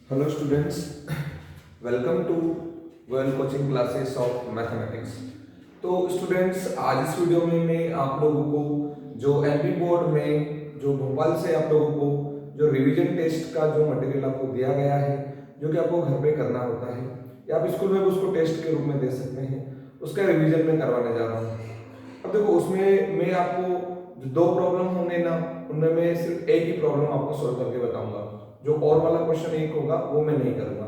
Hello students, welcome to Goyal coaching classes of mathematics. तो students, आज इस वीडियो में मैं आप लोगों को जो एमपी बोर्ड में जो भोपाल से आप लोगों को जो रिवीजन टेस्ट का जो मटेरियल आपको दिया गया है, जो कि आपको घर पे करना होता है या आप स्कूल में भी उसको टेस्ट के रूप में दे सकते हैं, उसका रिवीजन में करवाने जा रहा हूँ। अब देखो, उसमें मैं आपको जो दो प्रॉब्लम होंगे ना, उनमें मैं सिर्फ एक ही प्रॉब्लम आपको सॉल्व करके बताऊंगा। जो और वाला क्वेश्चन एक होगा वो मैं नहीं करूंगा,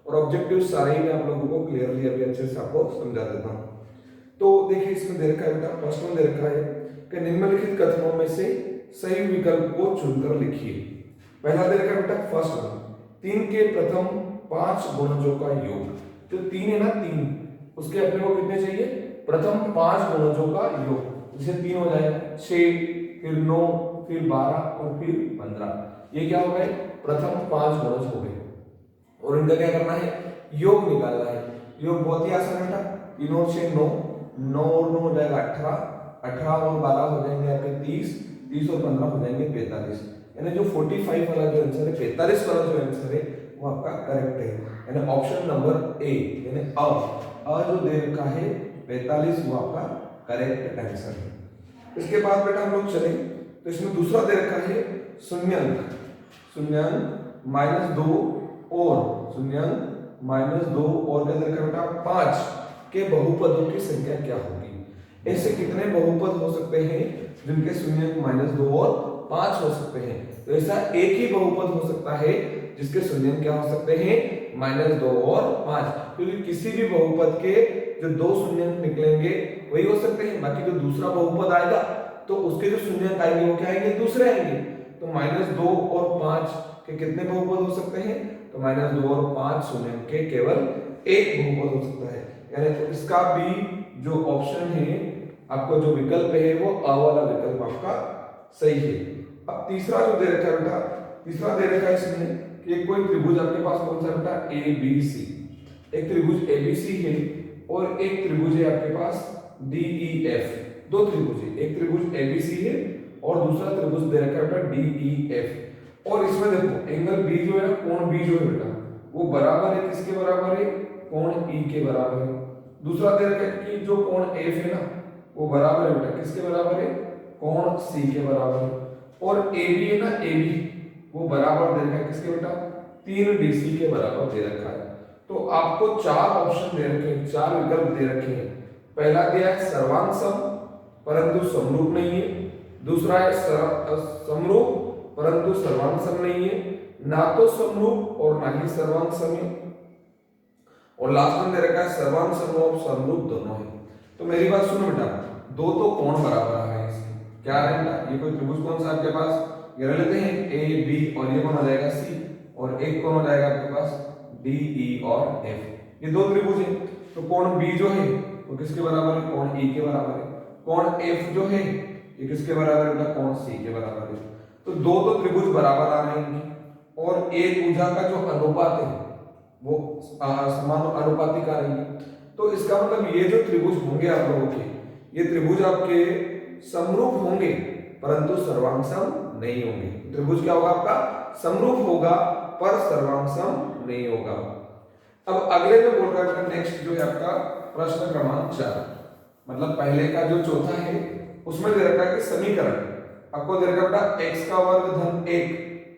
और ऑब्जेक्टिव सारे ही मैं आप लोगों को क्लियरली अभी अच्छे से आपको समझा देता हूँ। तो देखिए, इसमें दे रखा है बेटा, फर्स्ट में दे रखा है कि निम्नलिखित कथनों में से सही विकल्प को चुनकर लिखिए। पहला दे रखा है बेटा, फर्स्ट वन, 3 के प्रथम 5 गुणजों का योग। जो 3 है ना, 3, उसके अपने को कितने चाहिए? प्रथम 5 गुणजों का योग। जैसे 3 हो जाएगा 6, फिर 9, फिर 12 और फिर 15। ये क्या हो गए? प्रथम 5 गुणज हो गए, और इनका क्या करना है? योग निकालना है। योग बहुत ही आसान है बेटा, 3 और 6 9, 9 और 9 हो जाएगा 18, 18 और 12 हो जाएंगे आपके 30, 30 और 15 हो जाएंगे 45। यानी जो 45 वाला जो आंसर है, 45 वाला जो आंसर है वो आपका करेक्ट है। यानी ऑप्शन नंबर ए, यानी अ जो दे रखा है 45, वो आपका करेक्ट आंसर है। इसके बाद बेटा हम लोग चलें तो इसमें दूसरा दे रखा है शून्यंक, शून्यंक -2 और शून्यंक -2 और क्या दे रखा है बेटा? 5 के बहुपदों की संख्या क्या होगी? ऐसे कितने बहुपद हो सकते हैं जिनके शून्यंक -2 और 5 हो सकते हैं? तो ऐसा एक ही बहुपद हो सकता है जिसके शून्यंक क्या हो सकते हैं? -2 और 5, क्योंकि किसी भी बहुपद के जो दो शून्यंक निकलेंगे वही हो सकते हैं। बाकी जो दूसरा बहुपद आएगा तो उसके जो शून्यंक आएंगे वो क्या आएंगे? दूसरे आएंगे। तो -2 और 5 के कितने बहुपद हो सकते हैं? तो -2 और 5 शून्यंक के केवल एक बहुपद हो सकता है। यानी तो इसका भी जो ऑप्शन है, आपको जो विकल्प है वो अ वाला विकल्प आपका सही है। अब तीसरा जो दे रखा है बेटा, तीसरा दे रखा है इसमें कि कोई त्रिभुज आपके पास कौन सा बेटा? A B C. एक त्रिभुज एबीसी है और एक त्रिभुज है आपके पास डीईएफ। दो त्रिभुज है, एक त्रिभुज एबीसी है और दूसरा त्रिभुज दे रखा है बेटा डीईएफ। और इसमें देखो, एंगल बी जो है ना, कोण बी जो है बेटा, वो बराबर है किसके बराबर है? कोण ई के बराबर है। दूसरा दे रखा है कि जो कोण एफ है ना, वो बराबर है बेटा किसके बराबर है? कोण सी के बराबर है। और एबी है ना, एबी वो बराबर दे रखा है किसके बेटा? 3 डीसी के बराबर दे रखा है। तो आपको 4 ऑप्शन दे रखे हैं, 4 विकल्प दे रखे हैं। पहला दिया है सर्वांग सम परंतु समरूप नहीं है। दूसरा है समरूप परंतु सर्वांग सम नहीं है, ना तो समरूप और ना ही सर्वांग सम है। और लास्ट में दे रखा है सर्वांग सम और समरूप दोनों है। तो मेरी बात सुनो बेटा, दो तो कोण बराबर आ रहे हैं इसके, क्या है बेटा? ये कोई त्रिभुज कौन सा आपके पास? ये ले लेते हैं ए बी, और ये कौन हो जाएगा? सी, और एक कौन हो जाएगा आपके पास? डी ई और एफ। ये दो त्रिभुज है। तो कोण बी जो है वो किसके बराबर है? कोण ई के बराबर है। कोण एफ जो है ये किसके बराबर है बेटा? कोण सी के बराबर है। तो दो तो त्रिभुज बराबर आ रहे हैं, और एक भुजा का जो अनुपात है वो समानुपातिक आ रही है। तो इसका मतलब ये जो त्रिभुज होंगे आप लोगों के, ये त्रिभुज आपके समरूप होंगे परंतु सर्वांगसम नहीं होंगे। त्रिभुज क्या होगा आपका? समरूप होगा पर सर्वांगसम नहीं होगा। अब अगले में बोल रहा है नेक्स्ट जो है आपका प्रश्न क्रमांक 4, मतलब पहले का जो चौथा है उसमें दे रखा है कि समीकरण आपको दे रखा है x का वर्ग धन 1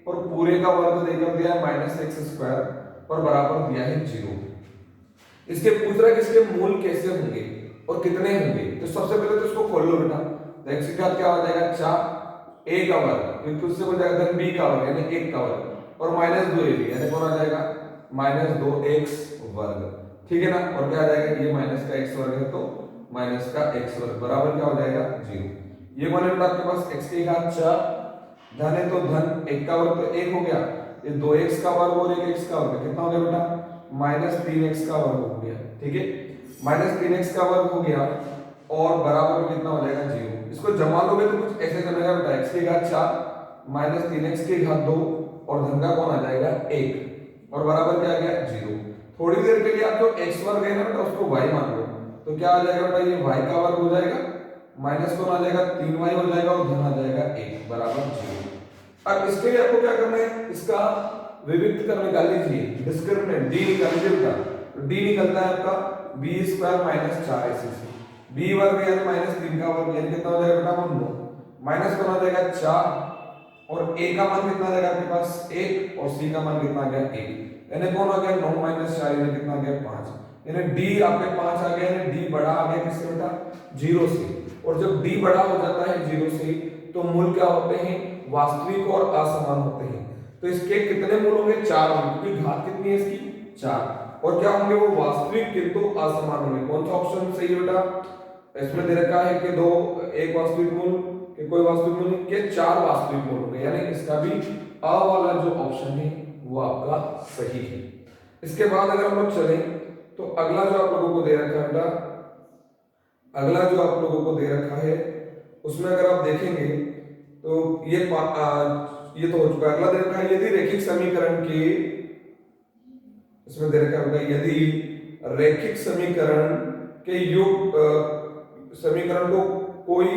और पूरे का वर्ग देकर दिया है -x² और बराबर दिया है 0। इसके पूछ रहा है कि इसके मूल कैसे होंगे और कितने होंगे। तो सबसे पहले तो इसको खोल लो बेटा। तो x का क्या हो जाएगा? 4, a का वर्ग, क्योंकि उससे हो जाएगा धन b का वर्ग यानी 1 का वर्ग, और -2ab यानी कौन आ जाएगा? -2x वर्ग। ठीक है ना? और क्या आ जाएगा? ये माइनस का x वर्ग है तो माइनस का x वर्ग बराबर क्या हो जाएगा? 0। ये कौन है बेटा आपके पास? x की घात 4, धन है तो धन 1 का वर्ग तो 1 हो गया, ये 2x का वर्ग और 1x का वर्ग कितना हो गया बेटा? -3x का वर्ग हो गया। ठीक है, -3x का वर्ग हो गया और बराबर में कितना हो जाएगा? 0। इसको जमा लोगे तो कुछ ऐसे जमेगा बेटा, x की घात 4 -3x की घात 2 और धन का कौन आ जाएगा? 1 और बराबर क्या आ गया? 0। थोड़ी देर के लिए आप जो x वर्ग है ना बेटा उसको y मान लो, तो क्या आ जाएगा बेटा? ये y का वर्ग हो जाएगा, माइनस कौन आ जाएगा? 3y हो जाएगा और धन आ जाएगा 1 बराबर 0। अब इसके लिए आपको क्या करना है? इसका विविक्त कर निकाल लीजिए, डिस्क्रिमिनेंट डी निकाल लीजिए बेटा, तो डी निकलता है आपका बी स्क्वायर माइनस 4ac से, बी वर्ग यानी माइनस 3 का वर्ग यानी कितना हो जाएगा बेटा 9, माइनस कौन आ जाएगा 4 और a का मान कितना आ जाएगा आपके पास 1 और c का मान कितना आ गया 1, यानी कौन आ गया 9 माइनस 4 यानी कितना आ गया 5, यानी d आपके 5 आ गया, यानी d बड़ा आ गया किससे बेटा 0 से, और जब d बड़ा हो जाता है 0 से तो मूल क्या होते हैं वास्तविक और असमान होते हैं, तो इसके कितने मूल होंगे 4 होंगे, क्योंकि घात कितनी है इसकी 4, और क्या होंगे वो वास्तविक किंतु असमान होंगे। कौन सा ऑप्शन सही है बेटा, इसमें दे रखा है कि दो एक वास्तविक मूल कि कोई वास्तविक मूल के 4 वास्तविक मूल होंगे, यानी इसका भी अ वाला जो ऑप्शन है वो आपका सही है। इसके बाद अगर हम लोग चलें तो अगला जो आप लोगों को दे रखा है बेटा, अगला जो आप लोगों को दे रखा है उसमें अगर आप देखेंगे तो ये तो हो चुका है। अगला दे रखा है यदि रैखिक समीकरण के, इसमें दे रखा है बेटा यदि रैखिक समीकरण के समीकरण को कोई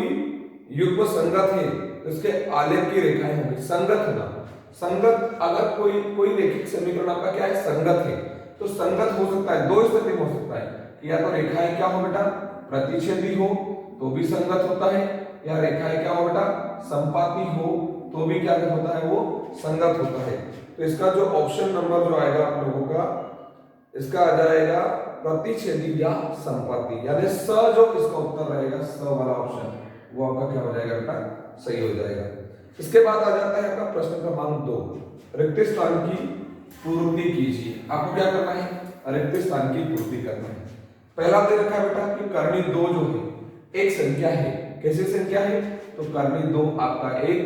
युग्म संगत है तो इसके आलेख की रेखाएं होंगी, संगत होना, संगत अगर कोई रैखिक समीकरण आपका क्या है संगत है तो संगत हो सकता है, दो स्थिति में हो सकता है कि या तो रेखाएं क्या हो बेटा प्रतिच्छेदी हो तो भी संगत होता है, या रेखाएं क्या हो बेटा संपाती हो तो भी क्या होता है वो संगत होता है। तो इसका जो ऑप्शन नंबर जो आएगा आप लोगों का, इसका आ जाएगा प्रतिच्छेदी या संपाती, यानी स जो इसका उत्तर रहेगा स वाला ऑप्शन वो आपका क्या हो जाएगा बेटा सही हो जाएगा। इसके बाद आ जाता है आपका प्रश्न क्रमांक 2, रिक्त स्थान की पूर्ति कीजिए। आपको क्या करना है रिक्त स्थान की पूर्ति करना है। पहला दे रखा है बेटा कि कर्णी 2 जो है एक संख्या है, कैसे संख्या है तो कर्णी 2 आपका एक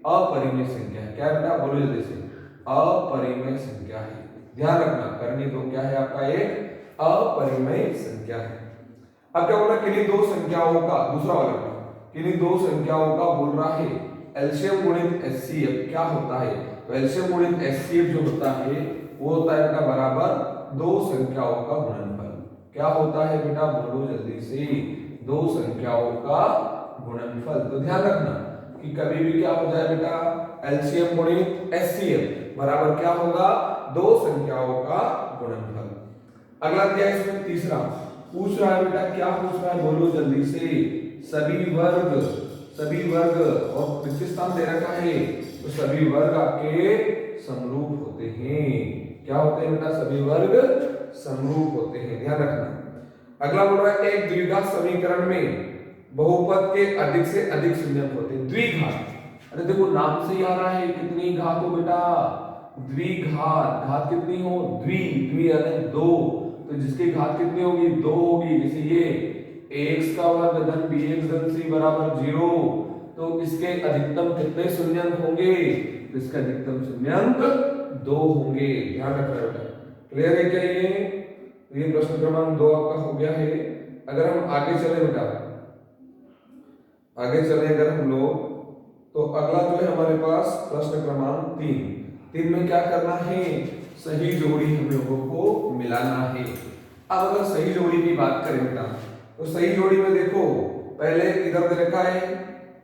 अपरिमेय संख्या है, क्या बेटा बोलो जल्दी से अपरिमेय संख्या है, ध्यान रखना कर्णी 2 क्या है आपका एक अपरिमेय संख्या है। अब क्या बोला किन्हीं दो संख्याओं का, दूसरा वाला किन्हीं दो संख्याओं का बोल रहा है एलसीएम गुणित एचसीएफ क्या होता है, तो एलसीएम गुणित एचसीएफ जो होता है वो होता है बेटा बराबर दो संख्याओं का गुणनफल, क्या होता है बेटा बोलो जल्दी से दो संख्याओं का गुणनफल। तो ध्यान रखना कि कभी भी क्या हो जाए बेटा एलसीएम गुणित एचसीएफ बराबर क्या होगा दो संख्याओं का गुणनफल। अगला दिया इसमें तीसरा पूछ रहा है बेटा, क्या पूछ रहा है बोलो जल्दी से सभी वर्ग और रिक्त स्थान दे रखा है तो सभी वर्ग आपके समरूप होते हैं, क्या होते हैं बेटा सभी वर्ग समरूप होते हैं, ध्यान रखना। अगला बोल रहा है एक द्विघात समीकरण में बहुपद के अधिक से अधिक शून्यक होते हैं, द्विघात, अरे देखो नाम से ही आ रहा है कितनी घात हो बेटा द्विघात, घात कितनी हो द्वि यानी दो, तो जिसकी घात कितनी होगी दो होगी, जैसे ये x का वर्ग धन bx धन c बराबर 0, तो इसके अधिकतम कितने शून्यंक होंगे तो इसका अधिकतम शून्यंक 2 होंगे, ध्यान रखना बेटा। क्लियर है क्या ये प्रश्न क्रमांक 2 आपका हो गया है। अगर हम आगे चले बेटा, आगे चले अगर हम लोग तो अगला जो है हमारे पास प्रश्न क्रमांक 3 में क्या करना है सही जोड़ी हम लोगों को मिलाना है। अब अगर सही जोड़ी की बात करें बेटा तो सही जोड़ी में देखो पहले इधर दे रखा है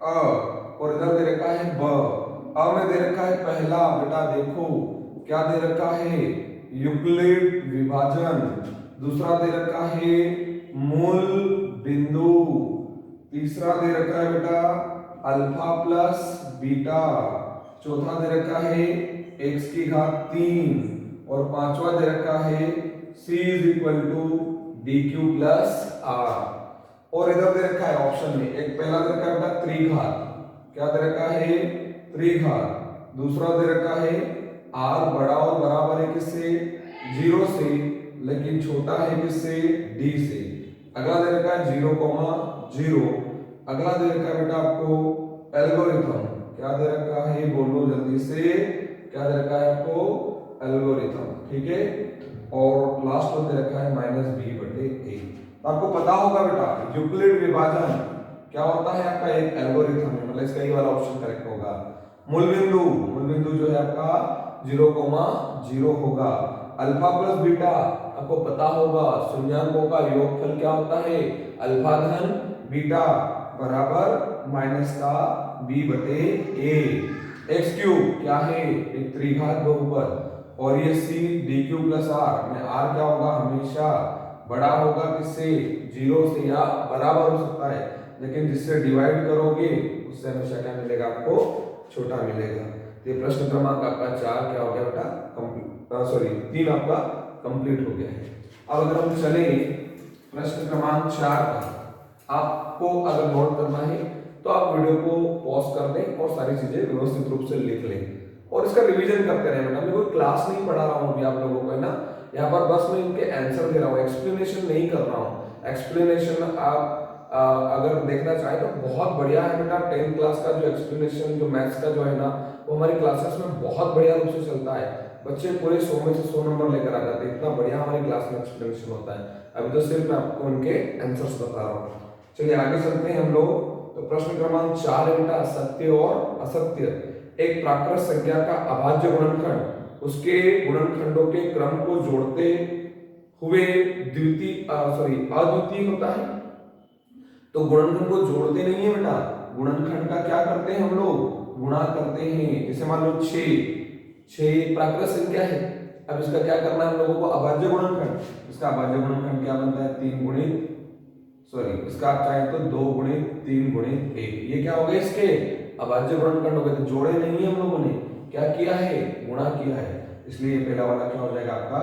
अ और इधर दे रखा है ब, अ में दे रखा है पहला बेटा देखो क्या दे रखा है यूक्लिड विभाजन, दूसरा दे रखा है मूल बिंदु, तीसरा दे रखा है बेटा अल्फा प्लस बीटा, चौथा दे रखा है x की घात 3 और पांचवा दे रखा है c is equal to dq plus r, और इधर दे रखा है ऑप्शन में एक पहला दे रखा है बेटा त्रिघात, क्या दे रखा है त्रिघात, दूसरा दे रखा है r बड़ा और बराबर है किससे 0 से लेकिन छोटा है किससे d से, अगला दे रखा है 0,0, अगला दे रखा है बेटा आपको एल्गोरिथम, क्या दे रखा है बोलो जल्दी से क्या दे रखा है आपको एल्गोरिथम, ठीक है, और लास्ट में दे रखा है -b/a। तो आपको पता होगा बेटा यूक्लिड विभाजन क्या होता है आपका एक एल्गोरिथम है, मतलब इसका ये वाला ऑप्शन करेक्ट होगा। मूल बिंदु जो है आपका 0,0 होगा, अल्फा प्लस बीटा आपको पता होगा शून्याङ्कों का योगफल क्या होता है अल्फा धन बीटा बराबर माइनस का b/a, x क्यूब क्या है एक त्रिघात बहुपद, और ये C D Q plus R में आर क्या होगा, हमेशा बड़ा होगा किससे, 0 से, या बराबर हो सकता है, लेकिन जिससे डिवाइड करोगे उससे हमेशा क्या मिलेगा, आपको छोटा मिलेगा। ये प्रश्न क्रमांक आपका 4 क्या हो गया बेटा, कंप्लीट, सॉरी 3 आपका कंप्लीट हो गया है। अब अगर हम चले प्रश्न क्रमांक 4 पर, आपको अगर नोट करना है तो आप वीडियो को पॉज कर दें और सारी चीजें व्यवस्थित रूप से लिख लें और इसका रिवीजन करते रहें बेटा। मैं कोई क्लास नहीं पढ़ा रहा हूँ अभी आप लोगों को, है ना, यहाँ पर बस मैं इनके आंसर दे रहा हूँ, एक्सप्लेनेशन नहीं कर रहा हूँ। एक्सप्लेनेशन आप अगर देखना चाहे तो बहुत बढ़िया है बेटा। 10th क्लास का जो एक्सप्लेनेशन, जो मैथ्स का जो है ना, वो हमारी क्लासेस में बहुत बढ़िया रूप से चलता है। बच्चे पूरे 100 में से 100 नंबर लेकर आ जाते हैं, इतना बढ़िया हमारी क्लास में एक्सप्लेनेशन होता है। अभी तो सिर्फ मैं आपको उनके आंसर्स बता रहा हूँ। चलिए आगे चलते हैं हम लोग। तो प्रश्न क्रमांक 4 है बेटा, सत्य और असत्य। एक प्राकृत संख्या का अभाज्य गुणनखंड उसके गुणनखंडों के क्रम को जोड़ते हुए अद्वितीय होता है। तो गुणनखंड को जोड़ते नहीं है बेटा, गुणनखंड का क्या करते हैं हम लोग, गुणा करते हैं। जैसे मान लो 6 प्राकृत संख्या है, अब इसका क्या करना है हम लोगों को, अभाज्य गुणनखंड। इसका अभाज्य गुणनखंड क्या बनता है, 3 गुणित, सॉरी इसका आप चाहे तो 2 गुणित 3 गुणित 1, ये क्या हो गए इसके अभाज्य गुणनखंड हो गए। तो जोड़े नहीं है हम लोगों ने, क्या किया है, गुणा किया है, इसलिए ये पहला वाला क्या हो जाएगा आपका,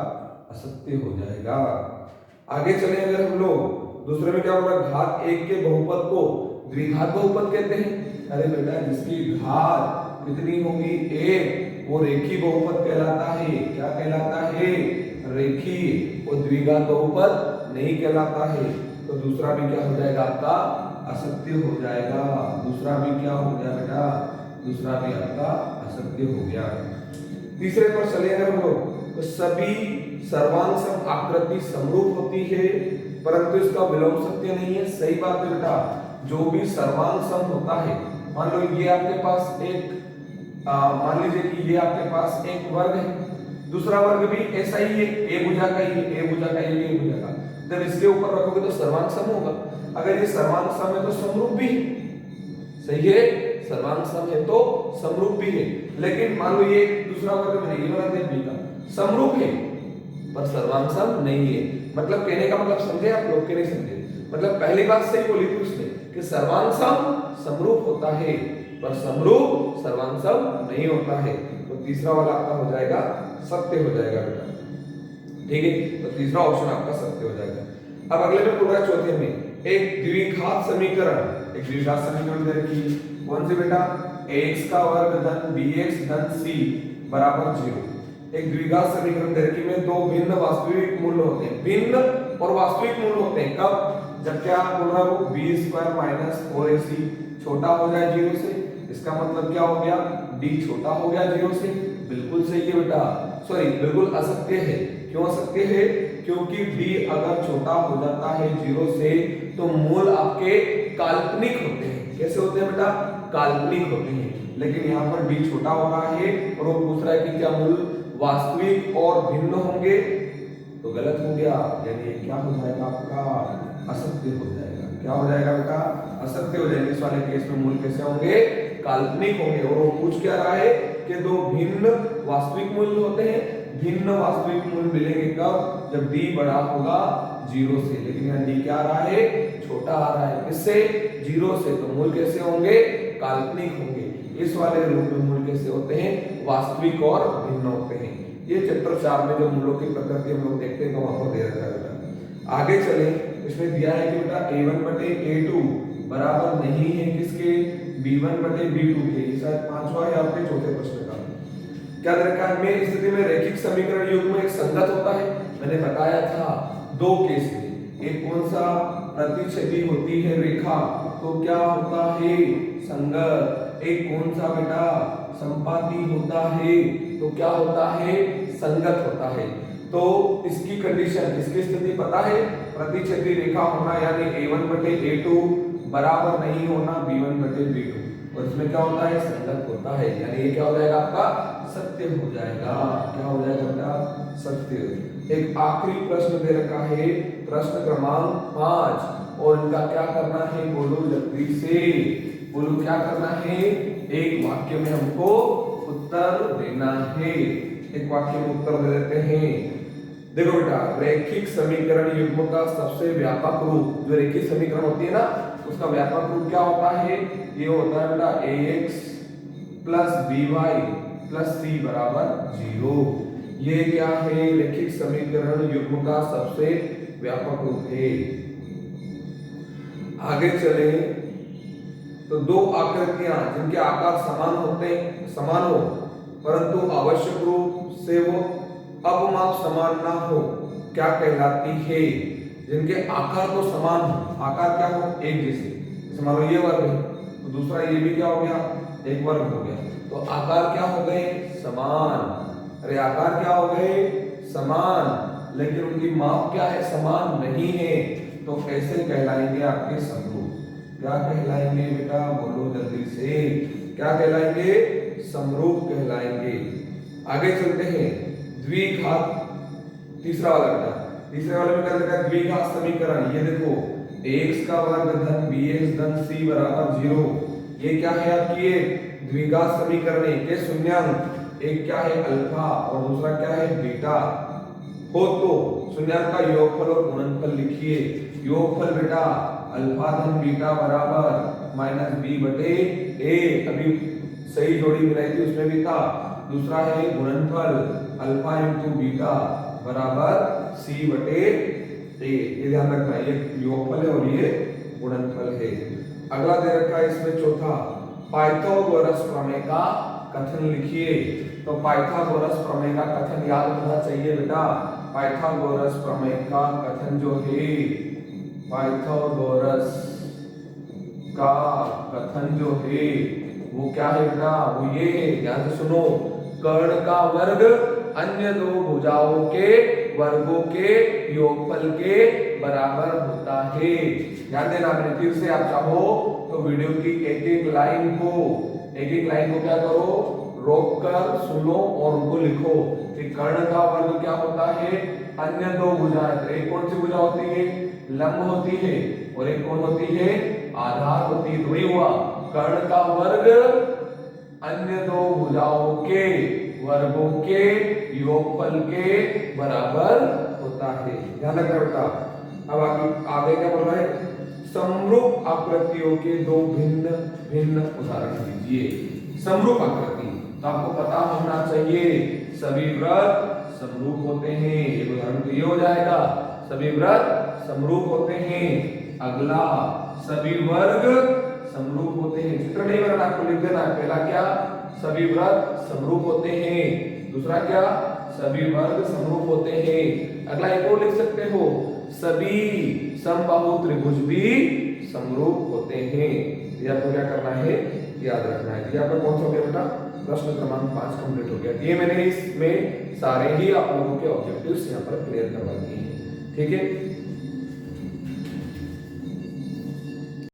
असत्य हो जाएगा। आगे चले अगर हम लोग दूसरे में क्या होगा, घात 1 के बहुपद को द्विघात बहुपद कहते हैं। अरे बेटा जिसकी घात कितनी होगी 1, वो रेखी बहुपद कहलाता है। क्या कहलाता है, रेखी। वो द्विघात बहुपद नहीं कहलाता है। तो दूसरा भी क्या हो जाएगा आपका, असत्य हो जाएगा। दूसरा भी क्या हो गया बेटा, दूसरा भी आपका असत्य हो गया। तीसरे पर चले अगर हम लोग, तो सभी सर्वांग सम आकृति समरूप होती है परंतु इसका विलोम सत्य नहीं है। सही बात है बेटा, जो भी सर्वांग सम होता है, मान लो ये आपके पास एक मान लीजिए कि ये आपके पास एक वर्ग है, दूसरा वर्ग भी ऐसा ही है, ए भुजा का ही, ए भुजा का ही, ए भुजा का, जब इसके ऊपर रखोगे तो सर्वांग सम होगा। अगर ये सर्वांग सम है तो समरूप भी है। सही है, सर्वांग सम है तो समरूप भी है। लेकिन मान लो ये दूसरा वर्ग में नहीं, ये वाला बी का समरूप है पर सर्वांग सम नहीं है। मतलब कहने का मतलब समझे आप लोग के नहीं समझे, मतलब पहली बात सही बोली थी उसने कि सर्वांग सम समरूप होता है पर समरूप सर्वांग सम नहीं होता है। तो तीसरा वाला आपका हो जाएगा सत्य हो जाएगा बेटा। ठीक है, तो तीसरा ऑप्शन आपका सत्य हो जाएगा। अब अगले में पूरा चौथे में एक द्विघात समीकरण, एक द्विघात समीकरण दे रखी है। कौन सी बेटा, x का वर्ग धन bx धन c बराबर 0। एक द्विघात समीकरण दे रखी में दो भिन्न वास्तविक मूल्य होते हैं, भिन्न और वास्तविक मूल्य होते हैं कब, जब क्या बोल रहा हूं, b² माइनस 4ac छोटा हो जाए 0 से। इसका मतलब क्या हो गया, d छोटा हो गया 0 से। बिल्कुल सही है बेटा, सॉरी बिल्कुल असत्य है। क्यों असत्य है, क्योंकि d अगर छोटा हो जाता है 0 से तो मूल आपके काल्पनिक होते हैं। कैसे होते हैं बेटा, काल्पनिक होते हैं। लेकिन यहाँ पर d छोटा हो रहा है और वो पूछ रहा है कि क्या मूल वास्तविक और भिन्न होंगे, तो गलत हो गया, यानी क्या हो जाएगा आपका, असत्य हो जाएगा। क्या हो जाएगा बेटा, असत्य हो जाएगा। इस वाले केस में मूल कैसे होंगे, काल्पनिक होंगे। और वो पूछ क्या रहा है कि दो भिन्न वास्तविक मूल्य होते हैं, भिन्न वास्तविक मूल्य मिलेंगे कब, जब d बड़ा होगा 0 से। लेकिन यहाँ d क्या आ रहा है, छोटा आ रहा है, किससे, 0 से। तो मूल कैसे होंगे, काल्पनिक होंगे। इस वाले रूप में मूल कैसे होते हैं, वास्तविक और भिन्न होते हैं। ये चैप्टर 4 में जो मूलों की प्रकृति हम लोग देखते हैं तो वहां पर दे रखा है बेटा। आगे चले, इसमें दिया है कि बेटा a1 बटे a2 बराबर नहीं है किसके, b1 बटे b2 के। ये शायद पांचवा है आपके चौथे प्रश्न का। क्या दे रखा है, में स्थिति में रैखिक समीकरण युग्म एक संगत होता है। मैंने बताया था दो केस में, एक कौन सा, प्रतिच्छेदी होती है रेखा तो क्या होता है, संगत। एक कौन सा बेटा, संपाती होता है तो क्या होता है, संगत होता है। तो इसकी कंडीशन, इसकी स्थिति पता है, प्रतिच्छेदी रेखा होना यानी a1 बटे a2 बराबर नहीं होना b1 बटे b2, और इसमें क्या होता है, संगत होता है, यानी ये क्या हो जाएगा आपका, सत्य हो जाएगा। क्या हो जाएगा बेटा, सत्य। एक आखिरी प्रश्न दे रखा है, प्रश्न क्रमांक 5, और इनका क्या करना है, बोलो जल्दी से, बोलो क्या करना है, एक वाक्य में हमको उत्तर देना है। एक वाक्य में उत्तर दे देते हैं। देखो बेटा, रैखिक समीकरण युग्म का सबसे व्यापक रूप, जो रैखिक समीकरण होती है ना, उसका व्यापक रूप क्या होता है? ये होता है बेटा ax plus by plus c बराबर 0। ये क्या है? रैखिक समीकरण युग्म का सबसे व्यापक रूप है। आगे चले तो दो आकृतियां जिनके आकार समान हो परंतु आवश्यक रूप से वो अपमाप समान ना हो, क्या कहलाती है? जिनके आकार तो समान हो, आकार क्या हो? एक जैसे। जैसे मान लो ये वर्ग है तो दूसरा ये भी क्या हो गया? एक वर्ग हो गया। तो आकार क्या हो गए? समान। अरे आकार क्या हो गए? समान, लेकिन उनकी माप क्या है? समान नहीं है। तो कैसे कहलाएंगे आपके समरूप? क्या कहलाएंगे बेटा? बोलो जल्दी से, क्या कहलाएंगे? समरूप कहलाएंगे। आगे चलते हैं, द्विघात, तीसरा वाला बेटा, तीसरे वाले में क्या लिखा है? द्विघात समीकरण। ये देखो, x का वर्ग धन bx धन c बराबर 0। ये क्या है आपकी? द्विघात समीकरण है। के शून्यांक, एक क्या है? अल्फा और दूसरा क्या है? बीटा हो तो शून्यांक का योगफल और गुणनफल लिखिए। योगफल बेटा अल्फा धन बीटा बराबर माइनस बी बटे ए, अभी सही जोड़ी मिलाई थी उसमें भी था। दूसरा है गुणनफल अल्फा इंटू बीटा बराबर सी बटे ए। ये ध्यान रखना, ये योगफल है और ये गुणनफल है। अगला दे रखा है इसमें चौथा, पाइथागोरस प्रमेय का कथन लिखिए। तो पाइथागोरस प्रमेय का कथन याद होना चाहिए बेटा। पाइथागोरस प्रमेय का कथन जो है, पाइथागोरस का कथन जो है वो क्या है बेटा? वो ये है, ध्यान से सुनो, कर्ण का वर्ग अन्य दो भुजाओं के वर्गों के योगफल के बराबर होता है। ध्यान देना, मैंने फिर से आप चाहो तो वीडियो की एक एक लाइन को क्या करो? रोक कर सुनो और उनको लिखो कि कर्ण का वर्ग क्या होता है? अन्य दो भुजाएं। तो एक कौन सी भुजा होती है? लंब होती है, और एक कौन होती है? आधार होती है। वही हुआ, कर्ण का वर्ग अन्य दो भुजाओं के वर्गों के योगफल के बराबर होता है। ध्यान रखना बेटा। अब आगे क्या बोल रहा है? समरूप आकृतियों के दो भिन्न भिन्न उदाहरण दीजिए। समरूप आकृति तो आपको पता होना चाहिए, सभी वृत्त समरूप होते हैं। एक उदाहरण तो ये हो जाएगा, सभी वृत्त समरूप होते हैं। अगला, सभी वर्ग समरूप होते हैं। चित्र नहीं बनाना, आपको लिख देना। पहला क्या? सभी वृत्त समरूप होते हैं। दूसरा क्या? सभी वर्ग समरूप होते हैं। अगला एक और लिख सकते हो, सभी समबाहु त्रिभुज भी समरूप होते हैं। ये आपको क्या करना है? याद रखना है। ये आपका कौन सा हो गया बेटा? प्रश्न क्रमांक 5 कंप्लीट हो गया। ये मैंने इसमें सारे ही आप लोगों के ऑब्जेक्टिव्स यहाँ पर क्लियर करवा दिए हैं। ठीक है।